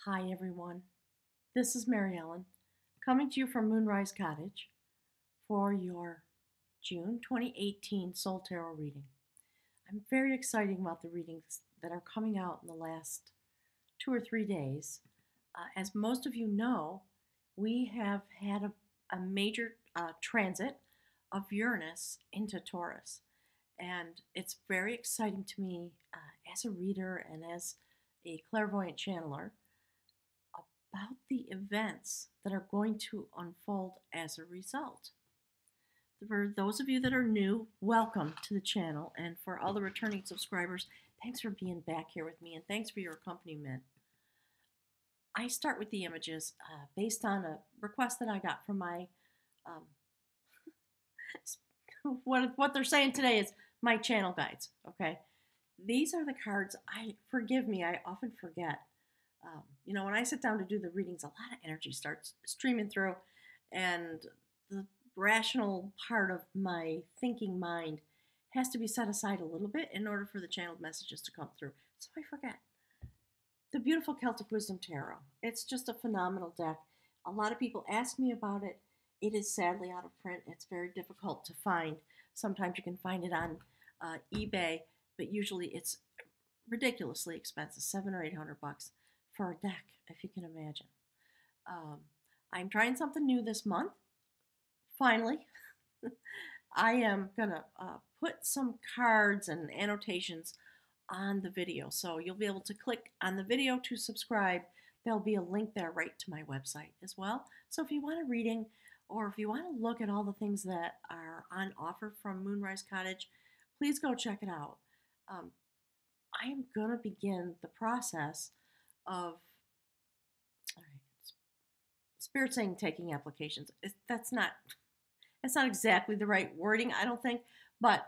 Hi, everyone. This is Mary Ellen coming to you from Moonrise Cottage for your June 2018 Soul Tarot reading. I'm very excited about the readings that are coming out in the last 2 or 3 days. As most of you know, we have had a major transit of Uranus into Taurus, and it's very exciting to me as a reader and as a clairvoyant channeler about the events that are going to unfold as a result. For those of you that are new, welcome to the channel. And for all the returning subscribers, thanks for being back here with me and thanks for your accompaniment. I start with the images based on a request that I got from my, um, what they're saying today is my channel guides, okay? These are the cards, forgive me, I often forget. When I sit down to do the readings, a lot of energy starts streaming through, and the rational part of my thinking mind has to be set aside a little bit in order for the channeled messages to come through. So I forget. The beautiful Celtic Wisdom Tarot. It's just a phenomenal deck. A lot of people ask me about it. It is sadly out of print. It's very difficult to find. Sometimes you can find it on eBay, but usually it's ridiculously expensive, $700 or $800 for a deck, if you can imagine. I'm trying something new this month. Finally, I am gonna put some cards and annotations on the video, so you'll be able to click on the video to subscribe. There'll be a link there right to my website as well. So if you want a reading, or if you want to look at all the things that are on offer from Moonrise Cottage, please go check it out. I am going to begin the process of, all right, Spirit saying taking applications. That's not exactly the right wording, I don't think, but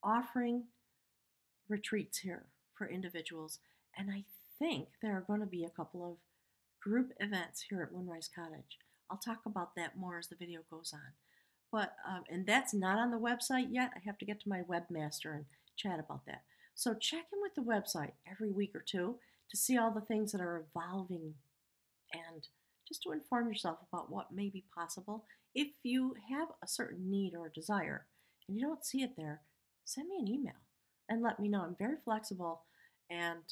offering retreats here for individuals. And I think there are going to be a couple of group events here at Moonrise Cottage. I'll talk about that more as the video goes on. But, and that's not on the website yet. I have to get to my webmaster and chat about that. So check in with the website every week or two to see all the things that are evolving and just to inform yourself about what may be possible. If you have a certain need or a desire and you don't see it there, send me an email and let me know. I'm very flexible, and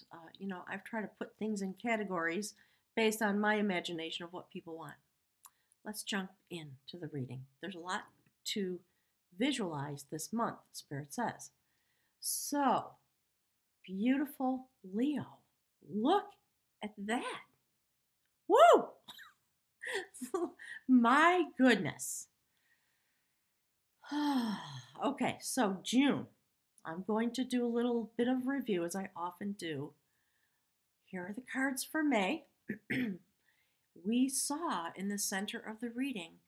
I've tried to put things in categories based on my imagination of what people want. Let's jump into the reading. There's a lot to visualize this month, Spirit says. So, beautiful Leo. Look at that. Woo! My goodness. Okay, so June. I'm going to do a little bit of review, as I often do. Here are the cards for May. We saw in the center of the reading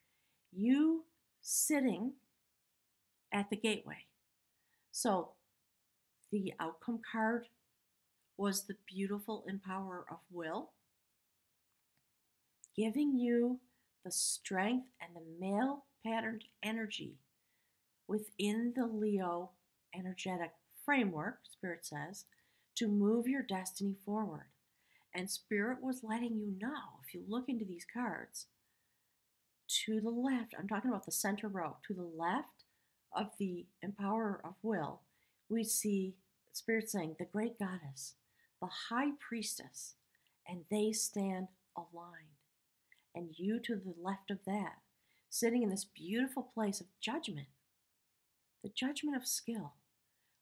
you sitting at the gateway. So the outcome card was the beautiful Empower of Will, giving you the strength and the male patterned energy within the Leo energetic framework, Spirit says, to move your destiny forward. And Spirit was letting you know, if you look into these cards, to the left, I'm talking about the center row, to the left of the Empower of Will, we see Spirit saying, the great goddess, the high priestess, and they stand aligned. And you to the left of that, sitting in this beautiful place of judgment, the judgment of skill,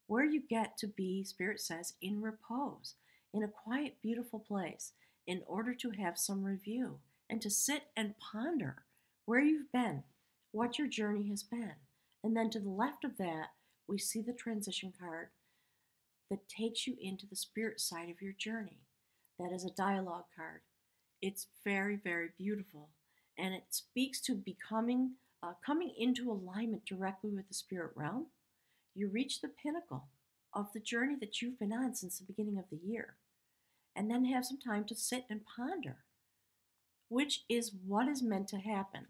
where you get to be, Spirit says, in repose, in a quiet, beautiful place, in order to have some review and to sit and ponder where you've been, what your journey has been. And then to the left of that, we see the transition card that takes you into the spirit side of your journey. That is a dialogue card. It's very, very beautiful. And it speaks to becoming, coming into alignment directly with the spirit realm. You reach the pinnacle of the journey that you've been on since the beginning of the year. And then have some time to sit and ponder, which is what is meant to happen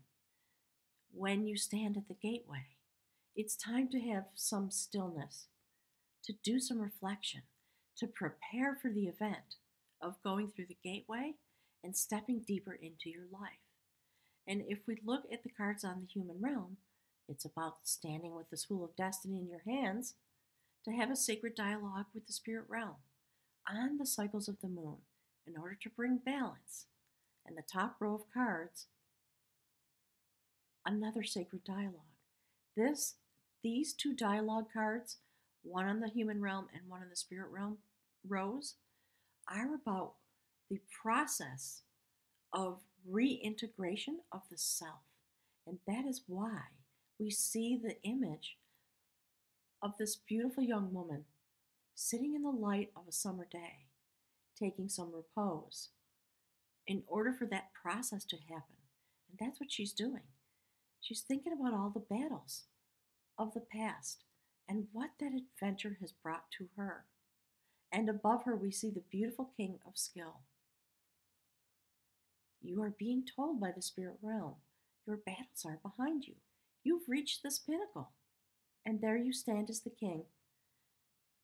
when you stand at the gateway. It's time to have some stillness, to do some reflection, to prepare for the event of going through the gateway and stepping deeper into your life. And if we look at the cards on the human realm, it's about standing with the spool of destiny in your hands to have a sacred dialogue with the spirit realm on the cycles of the moon in order to bring balance. And the top row of cards, another sacred dialogue. These two dialogue cards, one on the human realm and one on the spirit realm rows, are about the process of reintegration of the self. And that is why we see the image of this beautiful young woman sitting in the light of a summer day, taking some repose in order for that process to happen. And that's what she's doing. She's thinking about all the battles of the past and what that adventure has brought to her. And above her, we see the beautiful King of Skill. You are being told by the spirit realm, your battles are behind you. You've reached this pinnacle. And there you stand as the king.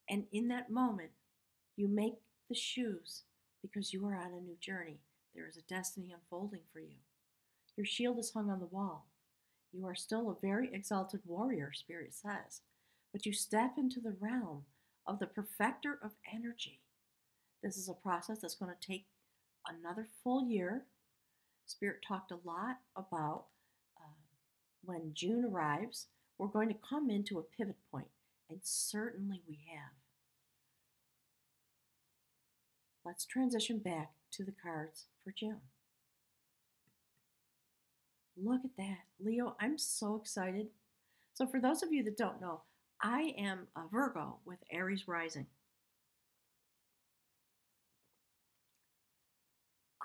And in that moment, you make the shoes because you are on a new journey. There is a destiny unfolding for you. Your shield is hung on the wall. You are still a very exalted warrior, Spirit says, but you step into the realm of the perfecter of energy. This is a process that's going to take another full year. Spirit talked a lot about when June arrives, we're going to come into a pivot point, and certainly we have. Let's transition back to the cards for June. Look at that. Leo, I'm so excited. So for those of you that don't know, I am a Virgo with Aries rising.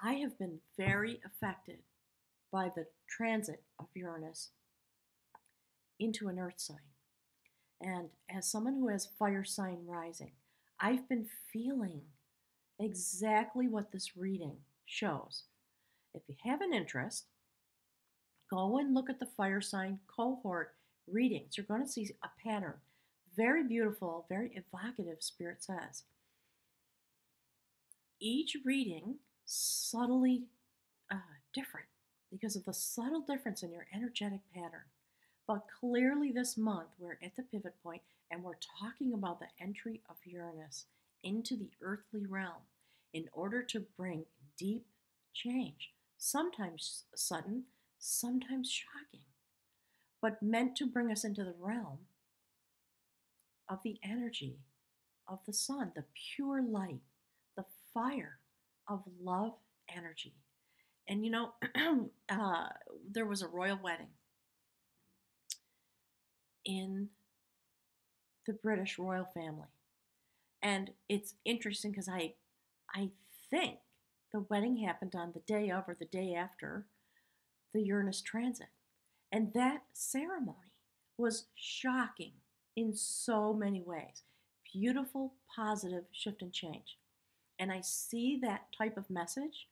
I have been very affected by the transit of Uranus into an earth sign. And as someone who has fire sign rising, I've been feeling exactly what this reading shows. If you have an interest, go and look at the fire sign cohort readings. You're going to see a pattern. Very beautiful, very evocative, Spirit says. Each reading subtly different because of the subtle difference in your energetic pattern. But clearly this month we're at the pivot point and we're talking about the entry of Uranus into the earthly realm in order to bring deep change, sometimes sudden, sometimes shocking, but meant to bring us into the realm of the energy of the sun, the pure light, the fire of love energy. And you know, there was a royal wedding in the British royal family. And it's interesting because I think the wedding happened on the day of or the day after the Uranus transit. And that ceremony was shocking in so many ways. Beautiful, positive shift and change. And I see that type of message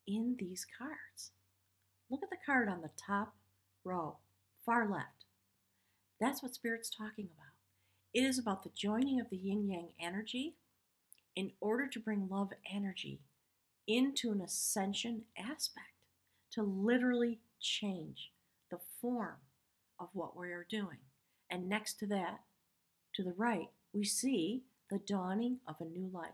in these cards. Look at the card on the top row, far left. That's what Spirit's talking about. It is about the joining of the yin-yang energy in order to bring love energy into an ascension aspect, to literally change the form of what we are doing. And next to that, to the right, we see the dawning of a new life.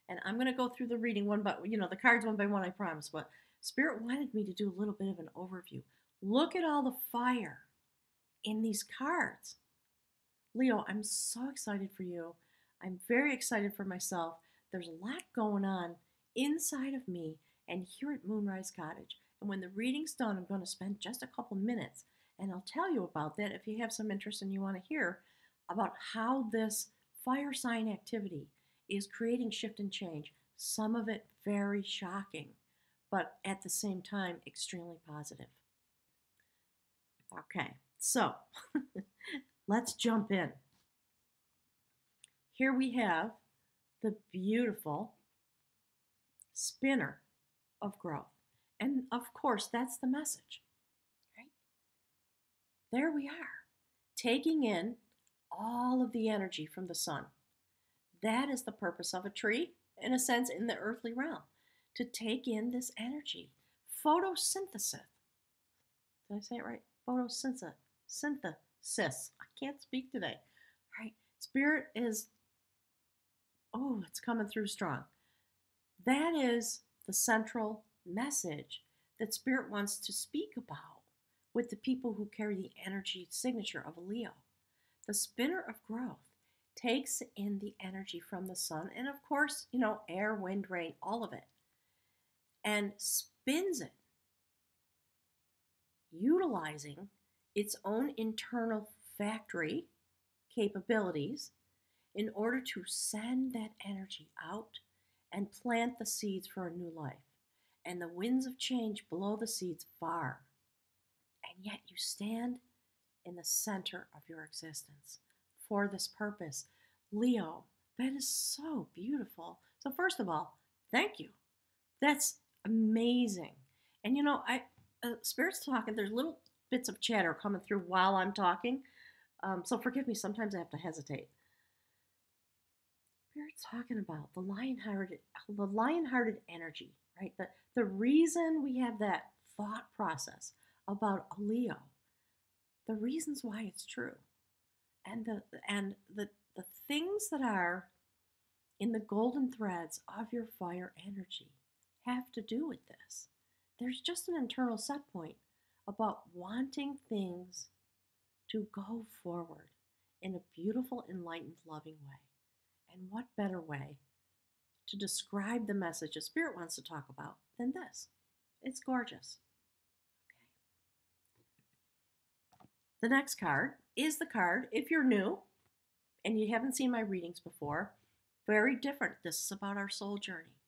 And I'm going to go through the reading one by, the cards one by one, I promise, but Spirit wanted me to do a little bit of an overview. Look at all the fire in these cards. Leo, I'm so excited for you. I'm very excited for myself. There's a lot going on inside of me and here at Moonrise Cottage. And when the reading's done, I'm going to spend just a couple minutes and I'll tell you about that if you have some interest and you want to hear about how this fire sign activity is creating shift and change. Some of it very shocking, but at the same time, extremely positive. Okay, so let's jump in. Here we have the beautiful spinner of growth. And of course, that's the message, right? There we are, taking in all of the energy from the sun. That is the purpose of a tree, in a sense, in the earthly realm. to take in this energy. Photosynthesis. Did I say it right? Photosynthesis. Synthesis. I can't speak today. Right? Spirit is, oh, it's coming through strong. That is the central message that Spirit wants to speak about with the people who carry the energy signature of a Leo. The spinner of growth takes in the energy from the sun and, of course, air, wind, rain, all of it, and spins it, utilizing its own internal factory capabilities in order to send that energy out and plant the seeds for a new life. And the winds of change blow the seeds far. And yet you stand in the center of your existence for this purpose. Leo, that is so beautiful. So first of all, thank you. That's amazing. And Spirit's talking, there's little bits of chatter coming through while I'm talking. So forgive me, sometimes I have to hesitate. Spirit's talking about the lion-hearted energy, right? The reason we have that thought process about a Leo, the reasons why it's true, and the things that are in the golden threads of your fire energy have to do with this. There's just an internal set point about wanting things to go forward in a beautiful, enlightened, loving way. And what better way to describe the message a Spirit wants to talk about than this? It's gorgeous. Okay. The next card is the card, if you're new and you haven't seen my readings before, very different. This is about our soul journey.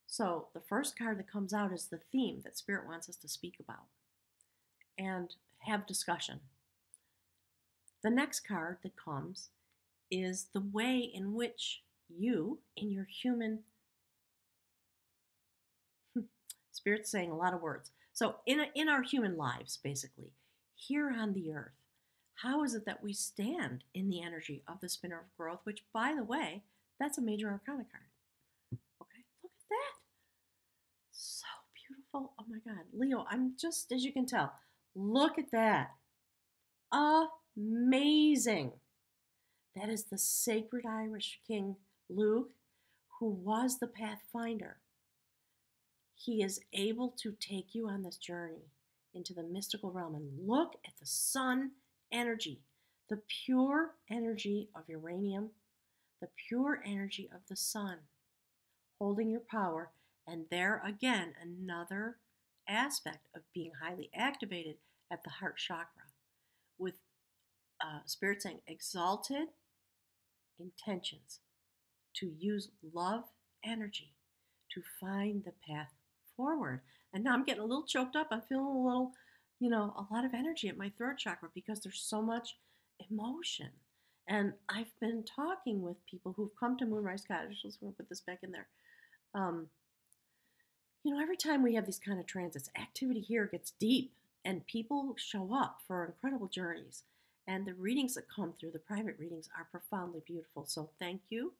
So the first card that comes out is the theme that Spirit wants us to speak about and have discussion. The next card that comes is the way in which you, in your human, Spirit's saying a lot of words. So in our human lives, basically, here on the earth, how is it that we stand in the energy of the spinner of growth, which, by the way, that's a major arcana card. Okay, look at that. So beautiful. Oh my God. Leo, I'm just, as you can tell, look at that. Amazing. That is the sacred Irish King Luke, who was the Pathfinder. He is able to take you on this journey into the mystical realm. And look at the sun energy, the pure energy of uranium, the pure energy of the sun, holding your power. And there again, another aspect of being highly activated at the heart chakra, with Spirit saying exalted intentions to use love energy to find the path forward. And now I'm getting a little choked up. I'm feeling a little, a lot of energy at my throat chakra because there's so much emotion. And I've been talking with people who've come to Moonrise Cottage. Let's put this back in there. Every time we have these kind of transits, activity here gets deep and people show up for incredible journeys. And the readings that come through, the private readings, are profoundly beautiful. So thank you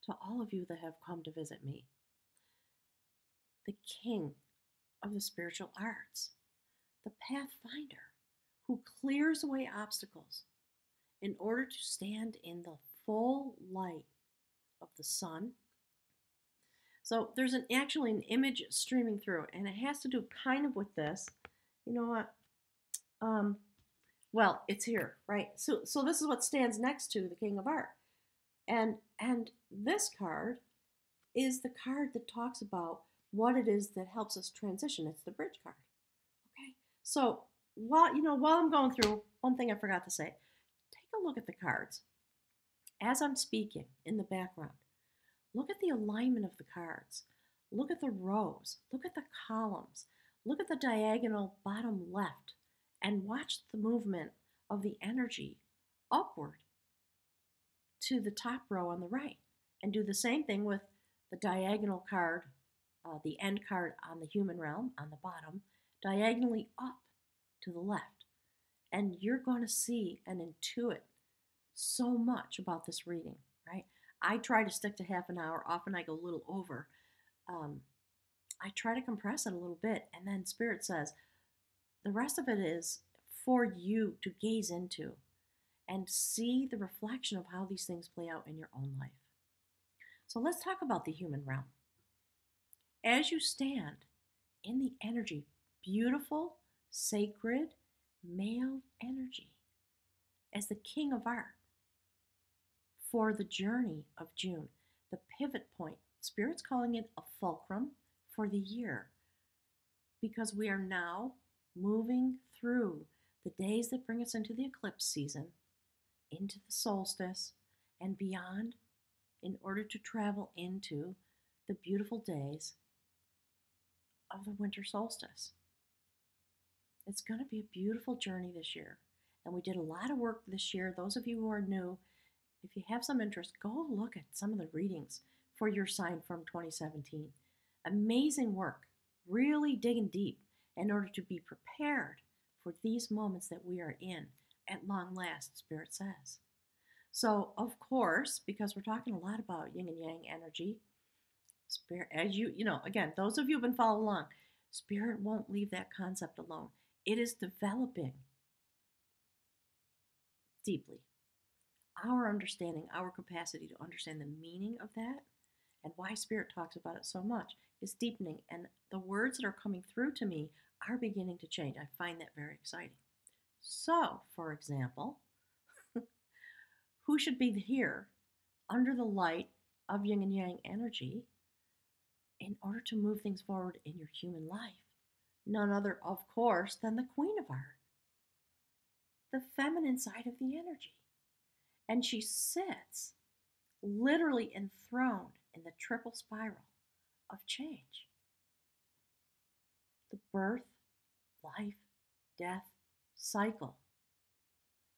to all of you that have come to visit me. The king of the spiritual arts, the Pathfinder, who clears away obstacles in order to stand in the full light of the sun. So there's actually an image streaming through, and it has to do kind of with this. You know what? Well, it's here, right? So this is what stands next to the King of Art. And this card is the card that talks about what it is that helps us transition. It's the bridge card. Okay? So while I'm going through, one thing I forgot to say, take a look at the cards. As I'm speaking in the background, look at the alignment of the cards. Look at the rows. Look at the columns. Look at the diagonal bottom left. And watch the movement of the energy upward to the top row on the right. And do the same thing with the diagonal card, the end card on the human realm on the bottom, diagonally up to the left. And you're going to see and intuit so much about this reading, right? I try to stick to half an hour. Often I go a little over. I try to compress it a little bit, and then Spirit says the rest of it is for you to gaze into and see the reflection of how these things play out in your own life. So let's talk about the human realm. As you stand in the energy, beautiful, sacred, male energy, as the king of art for the journey of June, the pivot point, Spirit's calling it a fulcrum for the year because we are now moving through the days that bring us into the eclipse season, into the solstice, and beyond in order to travel into the beautiful days of the winter solstice. It's going to be a beautiful journey this year. And we did a lot of work this year. Those of you who are new, if you have some interest, go look at some of the readings for your sign from 2017. Amazing work, really digging deep in order to be prepared for these moments that we are in at long last, Spirit says. So, of course, because we're talking a lot about yin and yang energy, Spirit, as again, those of you who've been following along, Spirit won't leave that concept alone. It is developing deeply our understanding, our capacity to understand the meaning of that and why Spirit talks about it so much is deepening. And the words that are coming through to me are beginning to change. I find that very exciting. So, for example, who should be here under the light of yin and yang energy in order to move things forward in your human life? None other, of course, than the Queen of Art, the feminine side of the energy. And she sits literally enthroned in the triple spiral of change: the birth, life, death cycle.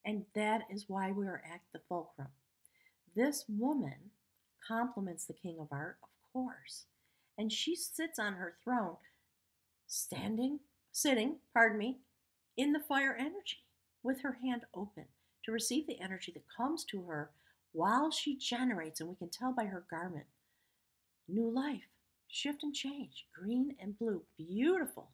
And that is why we are at the fulcrum. This woman complements the King of Art, of course, and she sits on her throne, sitting, in the fire energy with her hand open to receive the energy that comes to her while she generates, and we can tell by her garment, new life, shift and change, green and blue, beautiful.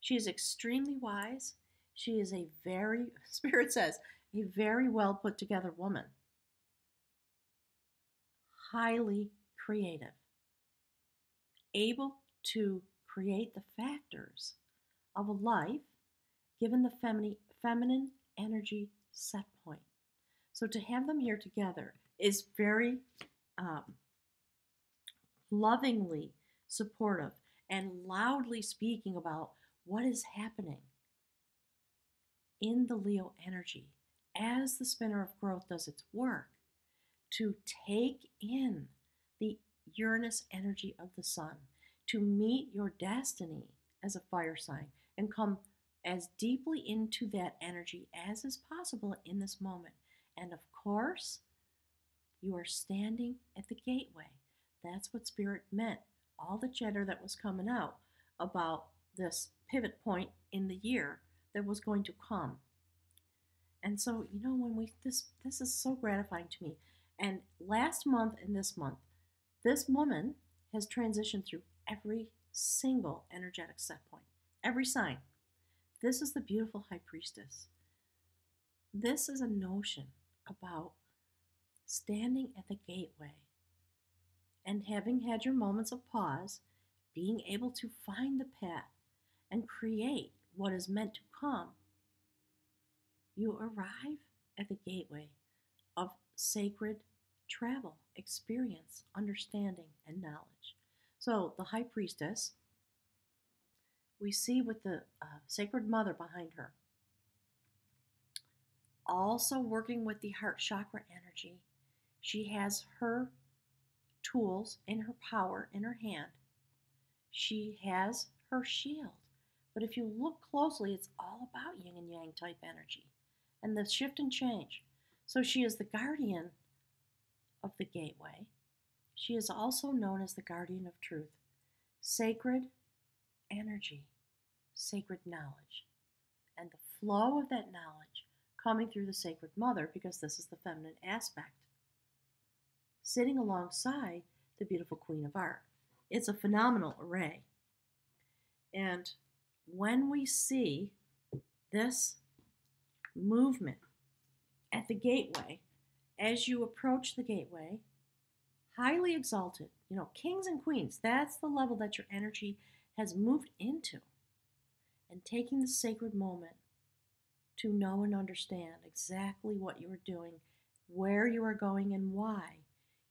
She is extremely wise. She is a very, Spirit says, a very well put together woman. Highly creative. Able to create the factors of a life given the feminine energy set point. So to have them here together is very lovingly supportive and loudly speaking about what is happening in the Leo energy as the spinner of growth does its work to take in the Uranus energy of the sun, to meet your destiny as a fire sign and come as deeply into that energy as is possible in this moment. And of course, you are standing at the gateway. That's what Spirit meant. All the chatter that was coming out about this pivot point in the year that was going to come. And so, when this is so gratifying to me. And last month and this month, this woman has transitioned through every single energetic set point, every sign. This is the beautiful High Priestess. This is a notion about standing at the gateway and having had your moments of pause, being able to find the path and create what is meant to come. You arrive at the gateway of sacred travel, experience, understanding, and knowledge. So the High Priestess, we see with the Sacred Mother behind her, also working with the heart chakra energy. She has her tools in her power in her hand. She has her shield. But if you look closely, it's all about yin and yang type energy and the shift and change. So she is the guardian of the gateway. She is also known as the guardian of truth, sacred energy, sacred knowledge, and the flow of that knowledge coming through the Sacred Mother, because this is the feminine aspect, sitting alongside the beautiful Queen of Art. It's a phenomenal array. And when we see this movement at the gateway, as you approach the gateway, highly exalted, kings and queens, that's the level that your energy has moved into. And taking the sacred moment to know and understand exactly what you are doing, where you are going, and why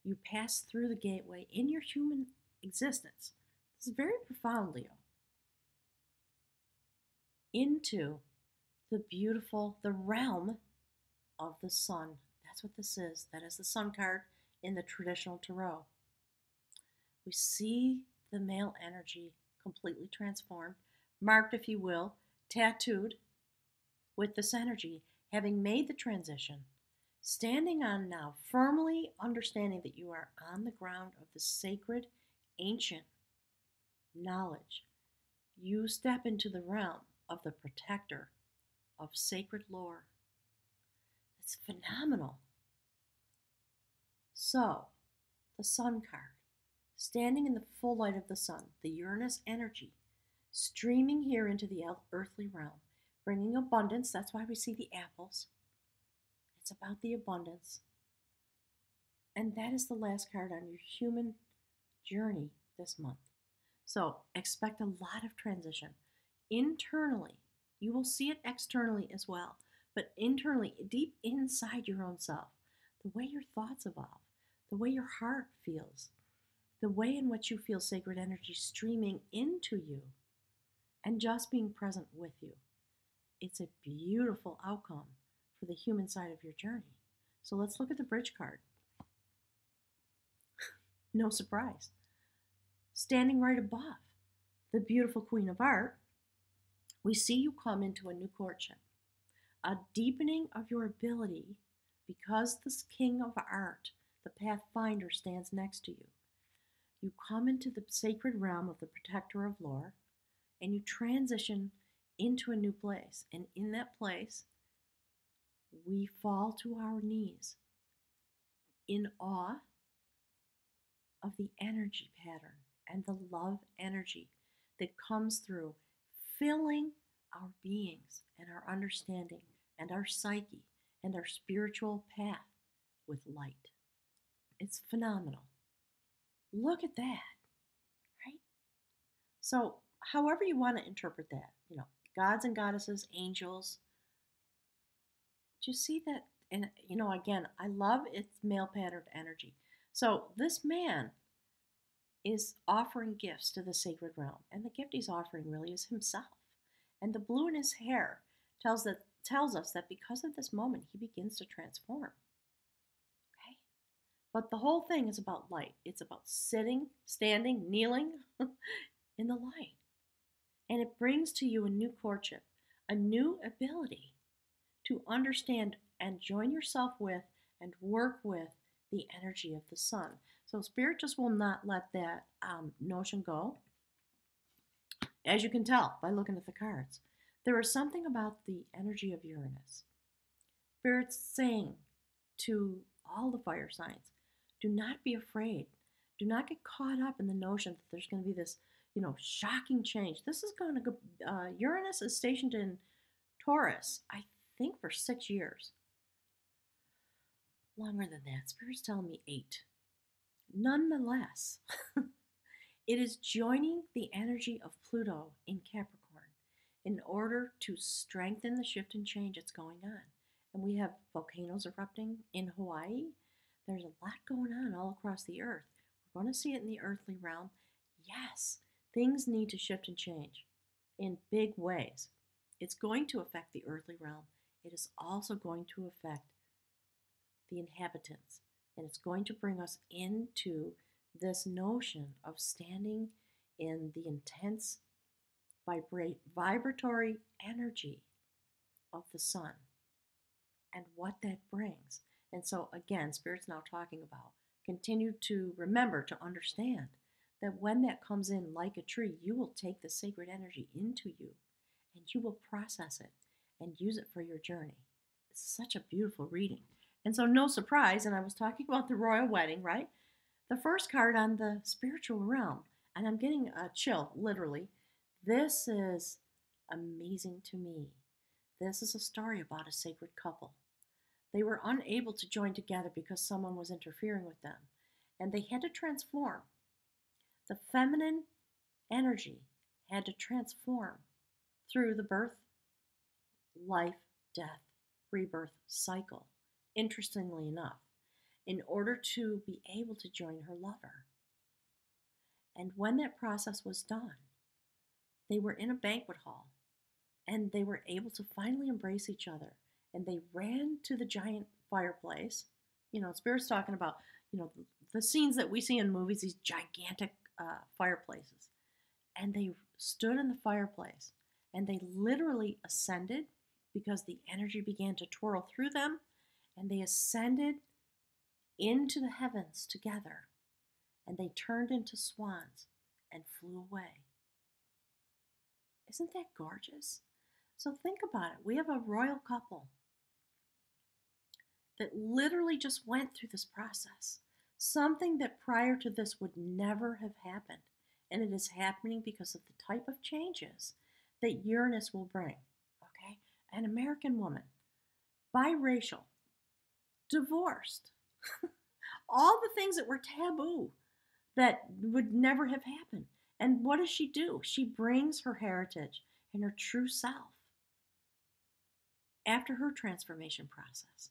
you pass through the gateway in your human existence. This is very profound, Leo. Into the realm of the sun. That's what this is. That is the sun card in the traditional tarot. We see the male energy completely transformed, marked, if you will, tattooed with this energy, having made the transition, standing on now, firmly understanding that you are on the ground of the sacred, ancient knowledge. You step into the realm of the protector of sacred lore. It's phenomenal. So, the sun card, standing in the full light of the sun, the Uranus energy, streaming here into the earthly realm, bringing abundance. That's why we see the apples. It's about the abundance. And that is the last card on your human journey this month. So expect a lot of transition. Internally, you will see it externally as well, but internally, deep inside your own self, the way your thoughts evolve, the way your heart feels, the way in which you feel sacred energy streaming into you and just being present with you. It's a beautiful outcome for the human side of your journey. So let's look at the bridge card. No surprise. Standing right above the beautiful Queen of Art, we see you come into a new courtship, a deepening of your ability because this King of Art, the Pathfinder, stands next to you. You come into the sacred realm of the protector of lore, and you transition into a new place. And in that place, we fall to our knees in awe of the energy pattern and the love energy that comes through, filling our beings and our understanding and our psyche and our spiritual path with light. It's phenomenal. Look at that, right? So, however you want to interpret that, gods and goddesses, angels, do you see that? And, again, I love its male patterned energy. So, this man is offering gifts to the sacred realm, and the gift he's offering really is himself. And the blue in his hair tells us that because of this moment, he begins to transform. Okay? But the whole thing is about light. It's about sitting, standing, kneeling in the light. And it brings to you a new courtship, a new ability to understand and join yourself with and work with the energy of the sun. So Spirit just will not let that notion go. As you can tell by looking at the cards, there is something about the energy of Uranus. Spirit's saying to all the fire signs, do not be afraid. Do not get caught up in the notion that there's going to be this, shocking change. This is going to go, Uranus is stationed in Taurus, I think for 6 years. Longer than that. Spirit's telling me 8. Nonetheless, it is joining the energy of Pluto in Capricorn in order to strengthen the shift and change that's going on. And we have volcanoes erupting in Hawaii. There's a lot going on all across the earth. We're going to see it in the earthly realm. Yes, things need to shift and change in big ways. It's going to affect the earthly realm. It is also going to affect the inhabitants. And it's going to bring us into this notion of standing in the intense vibratory energy of the sun and what that brings. And so again, Spirit's now talking about continue to remember to understand that when that comes in like a tree, you will take the sacred energy into you and you will process it and use it for your journey. It's such a beautiful reading. And so no surprise, and I was talking about the royal wedding, right? The first card on the spiritual realm, and I'm getting a chill, literally. This is amazing to me. This is a story about a sacred couple. They were unable to join together because someone was interfering with them, and they had to transform. The feminine energy had to transform through the birth, life, death, rebirth cycle, interestingly enough, in order to be able to join her lover. And when that process was done, they were in a banquet hall and they were able to finally embrace each other. And they ran to the giant fireplace. Spirit's talking about, the scenes that we see in movies, these gigantic fireplaces. And they stood in the fireplace and they literally ascended because the energy began to twirl through them, and they ascended into the heavens together, and they turned into swans and flew away. Isn't that gorgeous? So think about it. We have a royal couple that literally just went through this process, something that prior to this would never have happened. And it is happening because of the type of changes that Uranus will bring. Okay? An American woman, biracial, divorced, all the things that were taboo that would never have happened. And what does she do? She brings her heritage and her true self after her transformation process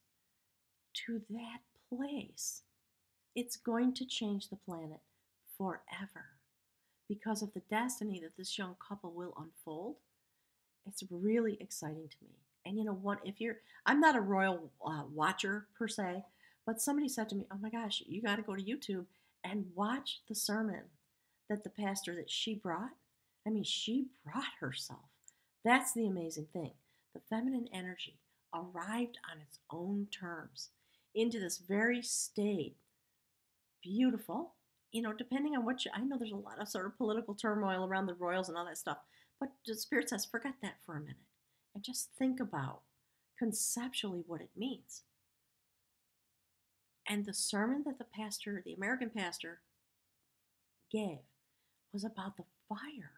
to that place. It's going to change the planet forever because of the destiny that this young couple will unfold. It's really exciting to me. And I'm not a royal watcher per se, but somebody said to me, oh my gosh, you got to go to YouTube and watch the sermon that the pastor that she brought. I mean, she brought herself. That's the amazing thing. The feminine energy arrived on its own terms into this very state. Beautiful. Depending on I know there's a lot of sort of political turmoil around the royals and all that stuff, but the Spirit says, forget that for a minute and just think about conceptually what it means. And the sermon that the American pastor, gave was about the fire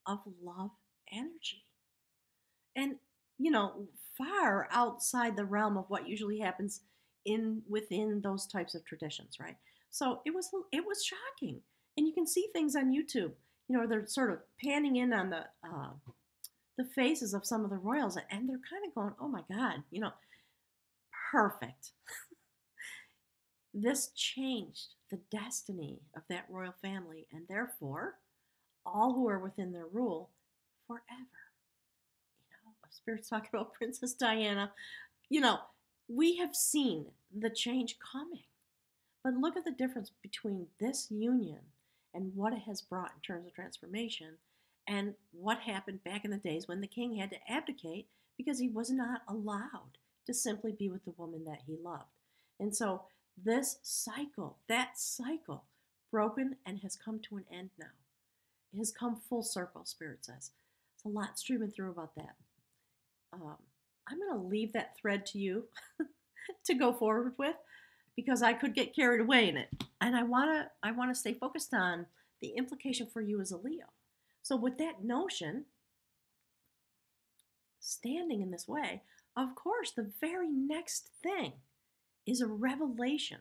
of love energy. And, far outside the realm of what usually happens within those types of traditions, right? So it was shocking. And you can see things on YouTube, they're sort of panning in on the faces of some of the royals, and they're kind of going, oh my God, perfect. This changed the destiny of that royal family, and therefore, all who are within their rule forever. Spirit's talking about Princess Diana. We have seen the change coming. But look at the difference between this union and what it has brought in terms of transformation and what happened back in the days when the king had to abdicate because he was not allowed to simply be with the woman that he loved. And so that cycle, broken and has come to an end now. It has come full circle, Spirit says. It's a lot streaming through about that. I'm going to leave that thread to you to go forward with because I could get carried away in it. And I want to stay focused on the implication for you as a Leo. So with that notion, standing in this way, of course, the very next thing is a revelation.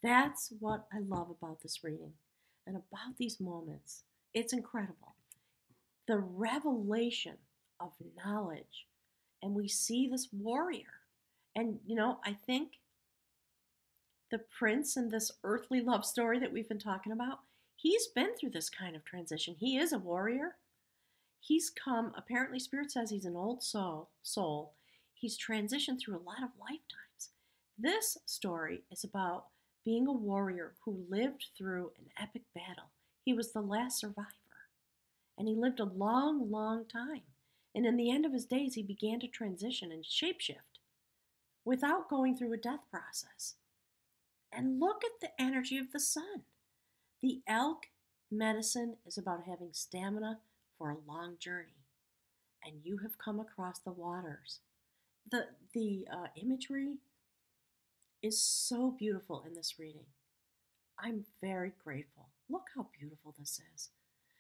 That's what I love about this reading and about these moments. It's incredible. The revelation of knowledge. And we see this warrior. And, I think the prince in this earthly love story that we've been talking about, he's been through this kind of transition. He is a warrior. He's come, apparently, Spirit says he's an old soul. He's transitioned through a lot of lifetimes. This story is about being a warrior who lived through an epic battle. He was the last survivor. And he lived a long, long time. And in the end of his days, he began to transition and shapeshift without going through a death process. And look at the energy of the sun. The elk medicine is about having stamina for a long journey. And you have come across the waters. The imagery is so beautiful in this reading. I'm very grateful. Look how beautiful this is.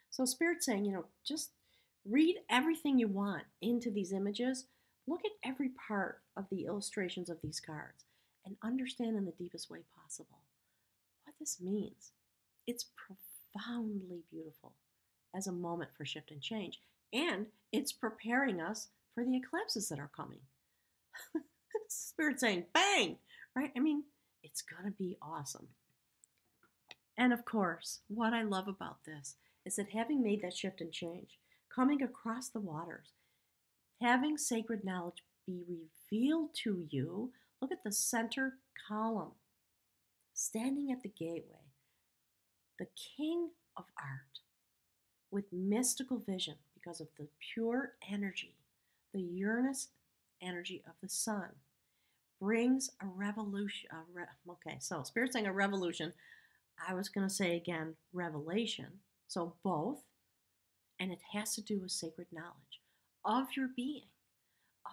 So Spirit's saying, just Read everything you want into these images. Look at every part of the illustrations of these cards and understand in the deepest way possible what this means. It's profoundly beautiful as a moment for shift and change, and it's preparing us for the eclipses that are coming. Spirit saying, bang, right? I mean, it's going to be awesome. And of course, what I love about this is that having made that shift and change, coming across the waters, having sacred knowledge be revealed to you, look at the center column, standing at the gateway, the king of art with mystical vision because of the pure energy, the Uranus energy of the sun, brings a revolution. Okay, so Spirit saying a revolution. I was going to say again, revelation. So both. And it has to do with sacred knowledge of your being,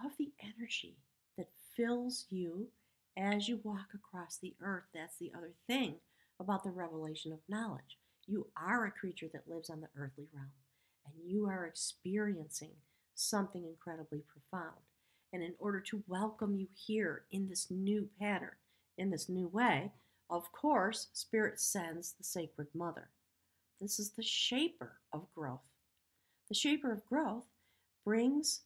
of the energy that fills you as you walk across the earth. That's the other thing about the revelation of knowledge. You are a creature that lives on the earthly realm, and you are experiencing something incredibly profound. And in order to welcome you here in this new pattern, in this new way, of course, Spirit sends the Sacred Mother. This is the shaper of growth. The shaper of growth brings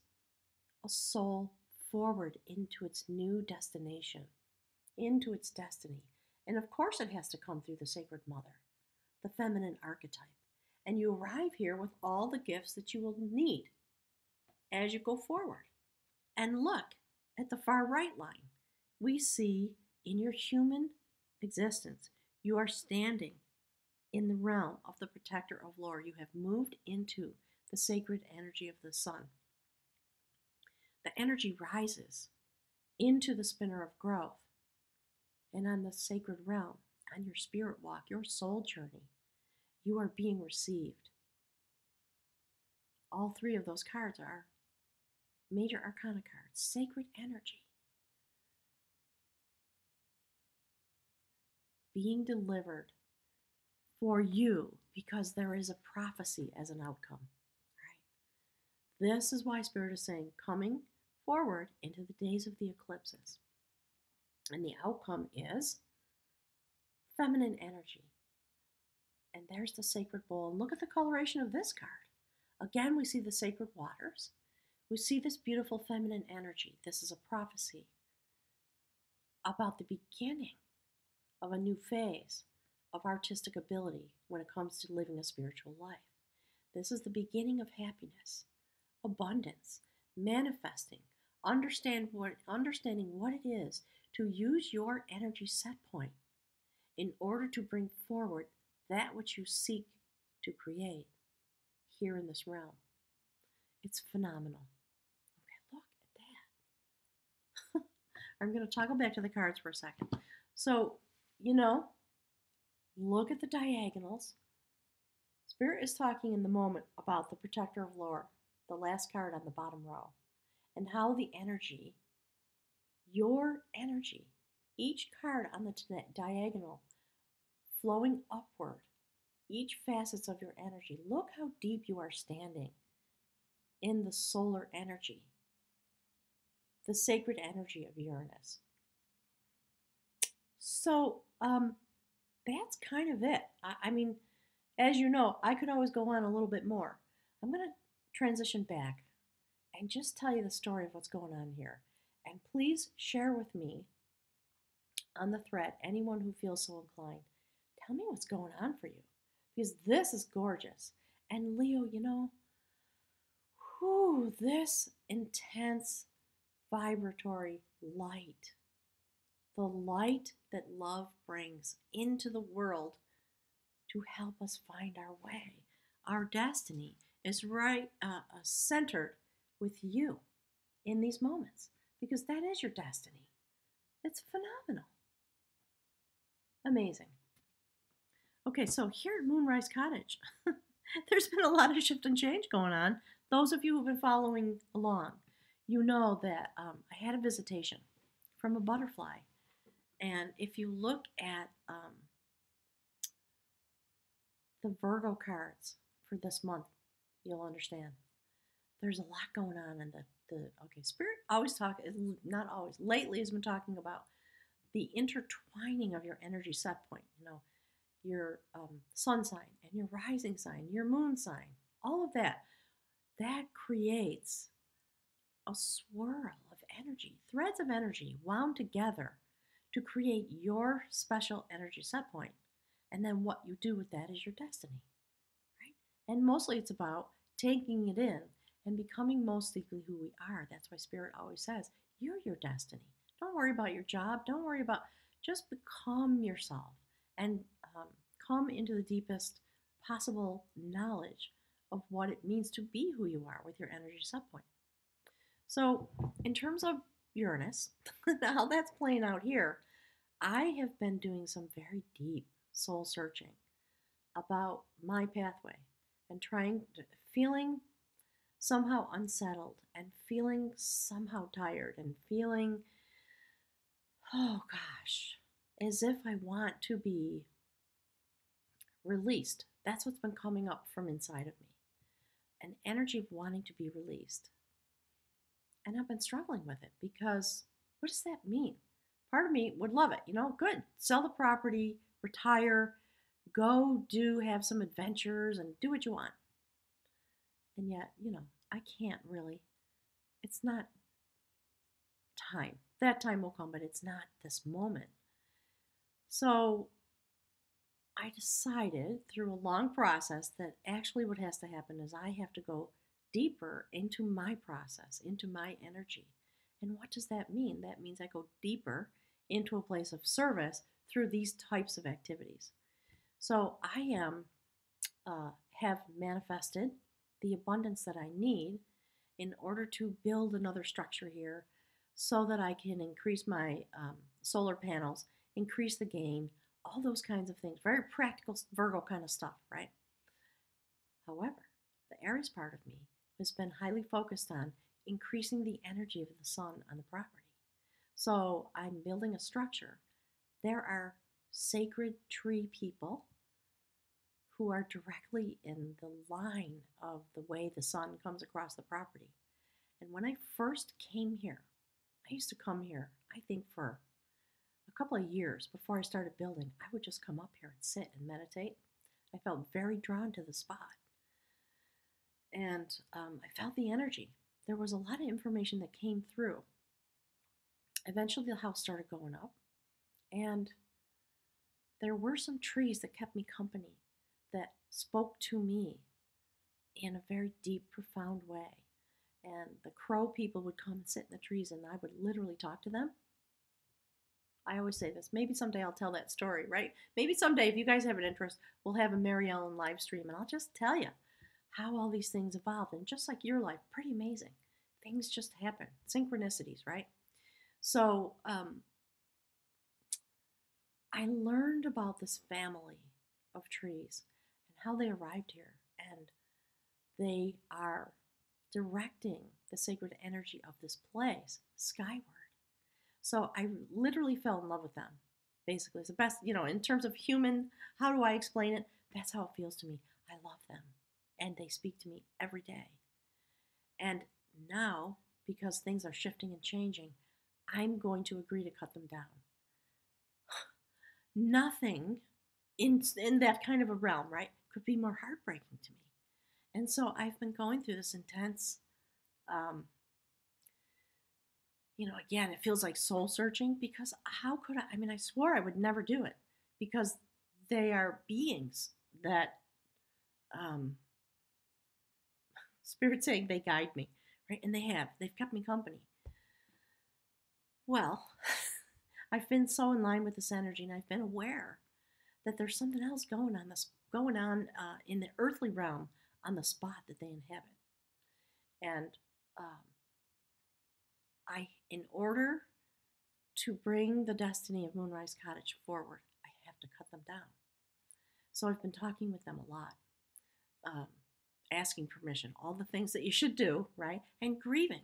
a soul forward into its new destination, into its destiny. And of course, it has to come through the Sacred Mother, the feminine archetype. And you arrive here with all the gifts that you will need as you go forward. And look at the far right line. We see in your human existence, you are standing in the realm of the protector of lore. You have moved into the sacred energy of the sun. The energy rises into the spinner of growth. And on the sacred realm, on your spirit walk, your soul journey, you are being received. All three of those cards are major arcana cards, sacred energy. Being delivered for you because there is a prophecy as an outcome. Right? This is why Spirit is saying coming forward into the days of the eclipses. And the outcome is feminine energy. And there's the sacred bowl. And look at the coloration of this card. Again, we see the sacred waters. We see this beautiful feminine energy. This is a prophecy about the beginning of a new phase of artistic ability when it comes to living a spiritual life. This is the beginning of happiness, abundance, manifesting, understanding what it is to use your energy set point in order to bring forward that which you seek to create here in this realm. It's phenomenal. Okay, look at that. I'm going to toggle back to the cards for a second. So, look at the diagonals. Spirit is talking in the moment about the protector of lore, the last card on the bottom row, and how the energy, your energy, each card on the diagonal flowing upward, each facets of your energy. Look how deep you are standing in the solar energy, the sacred energy of Uranus. So that's kind of it. I mean, as you know, I could always go on a little bit more. I'm going to transition back and just tell you the story of what's going on here. And please share with me on the thread, anyone who feels so inclined, tell me what's going on for you. Because this is gorgeous. And Leo, this intense vibratory light, the light that love brings into the world to help us find our way. Our destiny is right centered with you in these moments, because that is your destiny. It's phenomenal. Amazing. Okay, so here at Moonrise Cottage, there's been a lot of shift and change going on. Those of you who've been following along, you know that I had a visitation from a butterfly. And if you look at the Virgo cards for this month, you'll understand. there's a lot going on in okay, Spirit always not always, lately has been talking about the intertwining of your energy set point, your sun sign and your rising sign, your moon sign, all of that. That creates a swirl of energy, threads of energy wound together to create your special energy set point. And then what you do with that is your destiny, right? And mostly it's about taking it in and becoming mostly who we are. That's why Spirit always says, you're your destiny. Don't worry about your job. Don't worry about, just become yourself and come into the deepest possible knowledge of what it means to be who you are with your energy set point. So, in terms of Uranus, how that's playing out here, I have been doing some very deep soul searching about my pathway and feeling somehow unsettled and feeling somehow tired and feeling, oh gosh, as if I want to be released. That's what's been coming up from inside of me, an energy of wanting to be released. And I've been struggling with it because what does that mean? Part of me would love it, good. Sell the property, retire, have some adventures and do what you want. And yet, I can't really. It's not time. That time will come, but it's not this moment. So I decided through a long process that actually what has to happen is I have to go deeper into my process, into my energy. And what does that mean? That means I go deeper into a place of service through these types of activities. So I have manifested the abundance that I need in order to build another structure here so that I can increase my solar panels, increase the gain, all those kinds of things. Very practical Virgo kind of stuff, right? However, the Aries part of me has been highly focused on increasing the energy of the sun on the property. So I'm building a structure. There are sacred tree people who are directly in the line of the way the sun comes across the property. And when I first came here, I used to come here, I think for a couple of years before I started building. I would just come up here and sit and meditate. I felt very drawn to the spot. And I felt the energy. There was a lot of information that came through. Eventually, the house started going up, and there were some trees that kept me company, that spoke to me in a very deep, profound way. And the crow people would come and sit in the trees, and I would literally talk to them. I always say this. Maybe someday I'll tell that story, right? Maybe someday, if you guys have an interest, we'll have a Mary Ellen live stream, and I'll just tell you how all these things evolved. And just like your life, pretty amazing. Things just happen. Synchronicities, right? So I learned about this family of trees and how they arrived here. And they are directing the sacred energy of this place skyward. So I literally fell in love with them. Basically, it's the best, in terms of human, how do I explain it? That's how it feels to me. I love them. And they speak to me every day. And now, because things are shifting and changing, I'm going to agree to cut them down. Nothing in that kind of a realm, right, could be more heartbreaking to me. And so I've been going through this intense, again, it feels like soul searching, because how could I? I swore I would never do it, because they are beings that Spirit saying they guide me, right? And they've kept me company. Well, I've been so in line with this energy, and I've been aware that there's something else going on in the earthly realm on the spot that they inhabit. And in order to bring the destiny of Moonrise Cottage forward, I have to cut them down. So I've been talking with them a lot, asking permission, all the things that you should do, right? And grieving.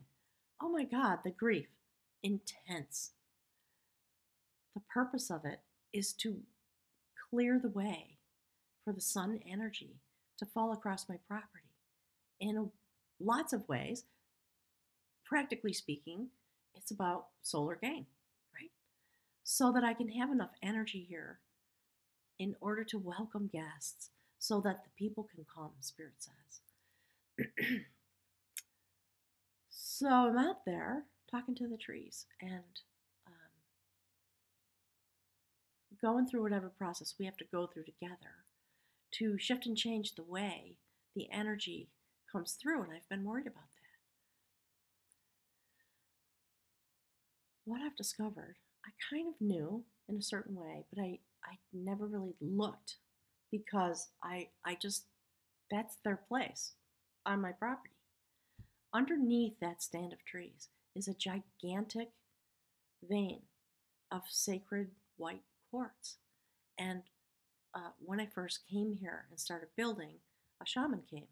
Oh my God, the grief. Intense. The purpose of it is to clear the way for the sun energy to fall across my property in a lots of ways. Practically speaking, it's about solar gain, right? So that I can have enough energy here in order to welcome guests so that the people can come, Spirit says. So I'm out there talking to the trees and um, going through whatever process we have to go through together to shift and change the way the energy comes through. And I've been worried about that. What I've discovered, I kind of knew in a certain way, but I never really looked because I just, that's their place on my property. Underneath that stand of trees is a gigantic vein of sacred white quartz. And when I first came here and started building, a shaman came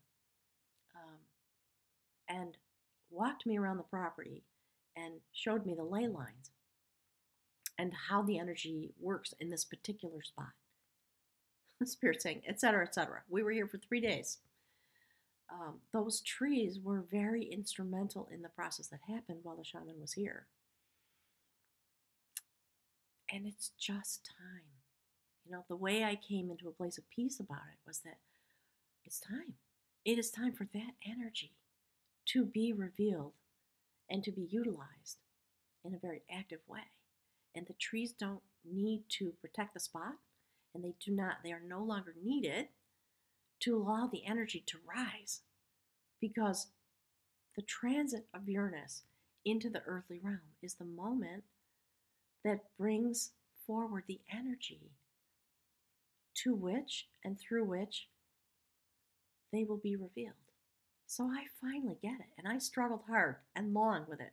um, and walked me around the property and showed me the ley lines and how the energy works in this particular spot. Spirit saying, etc., etc. We were here for 3 days. Those trees were very instrumental in the process that happened while the shaman was here. And it's just time. You know, the way I came into a place of peace about it was that it's time. It is time for that energy to be revealed and to be utilized in a very active way. And the trees don't need to protect the spot, and they are no longer needed to allow the energy to rise, because the transit of Uranus into the earthly realm is the moment that brings forward the energy to which and through which they will be revealed. So I finally get it, and I struggled hard and long with it.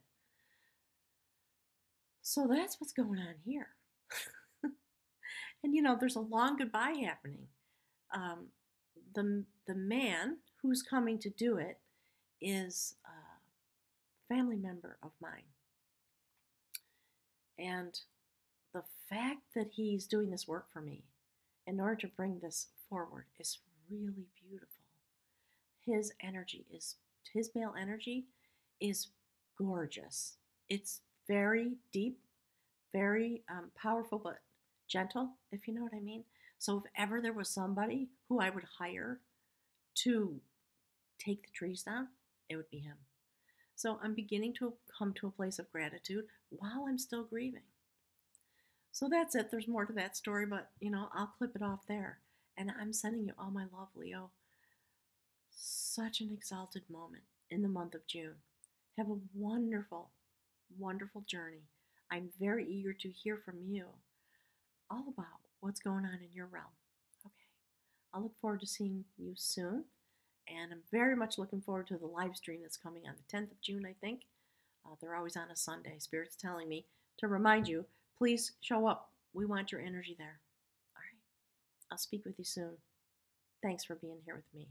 So that's what's going on here. And you know, there's a long goodbye happening. Um, the man who's coming to do it is a family member of mine, and the fact that he's doing this work for me in order to bring this forward is really beautiful. His energy is his male energy is gorgeous. It's very deep, very powerful, but gentle, if you know what I mean. So if ever there was somebody who I would hire to take the trees down, it would be him. So I'm beginning to come to a place of gratitude while I'm still grieving. So that's it. There's more to that story, but you know, I'll clip it off there. And I'm sending you all my love, Leo. Such an exalted moment in the month of June. Have a wonderful, wonderful journey. I'm very eager to hear from you all about what's going on in your realm. Okay. I look forward to seeing you soon. And I'm very much looking forward to the live stream that's coming on the 10th of June, I think. They're always on a Sunday. Spirit's telling me to remind you, please show up. We want your energy there. All right. I'll speak with you soon. Thanks for being here with me.